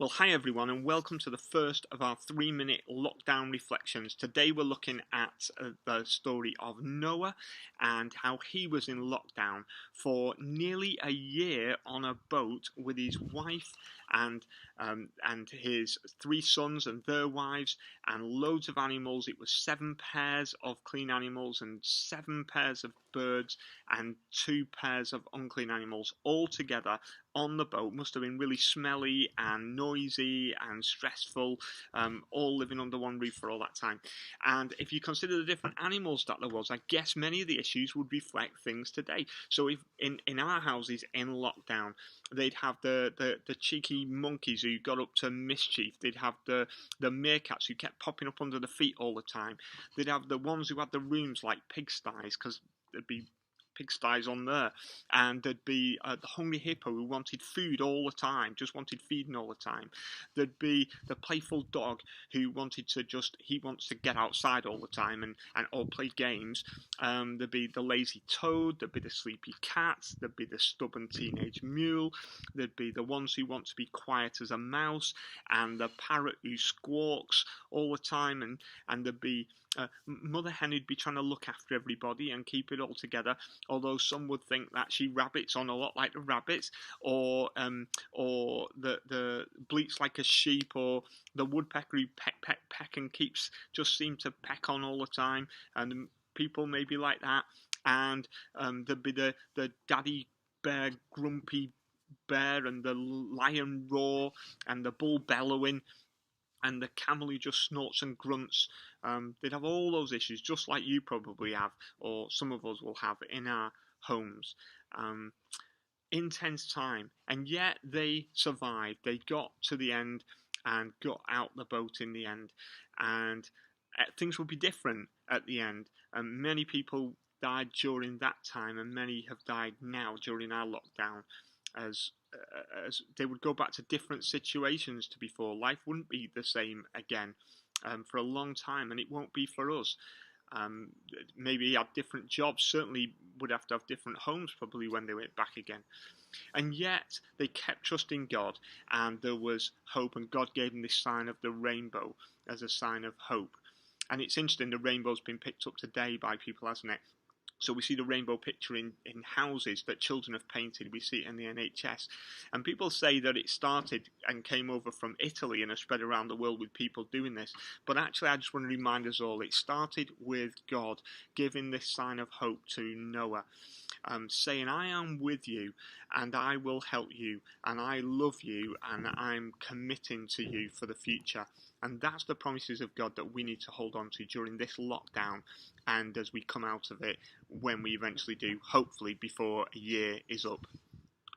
Well, hi everyone, and welcome to the first of our 3-minute lockdown reflections. Today we're looking at the story of Noah and how he was in lockdown for nearly a year on a boat with his wife and his 3 sons and their wives and loads of animals. It was 7 pairs of clean animals and 7 pairs of birds and 2 pairs of unclean animals all together on the boat. Must have been really smelly and noisy and stressful, all living under one roof for all that time. And if you consider the different animals that there was, I guess many of the issues would reflect things today. So if in our houses in lockdown, they'd have the cheeky monkeys who got up to mischief. They'd have the meerkats who kept popping up under the feet all the time. They'd have the ones who had the rooms like pigsties, because there'd be pigsties on there, and there'd be the hungry hippo who wanted food all the time, just wanted feeding all the time. There'd be the playful dog who wanted to he wants to get outside all the time and or play games. There'd be the lazy toad, there'd be the sleepy cat, there'd be the stubborn teenage mule, there'd be the ones who want to be quiet as a mouse, and the parrot who squawks all the time, and there'd be Mother Hen who'd be trying to look after everybody and keep it all together, although some would think that she rabbits on a lot like the rabbits, or the bleats like a sheep, or the woodpecker who peck and seem to peck on all the time, and people maybe like that. And there'd be the daddy bear, grumpy bear, and the lion roar, and the bull bellowing, and the camel who just snorts and grunts. They'd have all those issues, just like you probably have, or some of us will have in our homes. Intense time, and yet they survived. They got to the end and got out the boat in the end, and things will be different at the end. Many people died during that time, and many have died now during our lockdown, as they would go back to different situations to before. Life wouldn't be the same again for a long time, and it won't be for us. Maybe had different jobs, certainly would have to have different homes probably when they went back again. And yet they kept trusting God, and there was hope, and God gave them this sign of the rainbow as a sign of hope. And it's interesting, the rainbow's been picked up today by people, hasn't it? So we see the rainbow picture in houses that children have painted. We see it in the NHS. And people say that it started and came over from Italy and has spread around the world with people doing this. But actually, I just want to remind us all, it started with God giving this sign of hope to Noah, saying, I am with you, and I will help you, and I love you, and I'm committing to you for the future. And that's the promises of God that we need to hold on to during this lockdown, and as we come out of it, when we eventually do, hopefully before a year is up.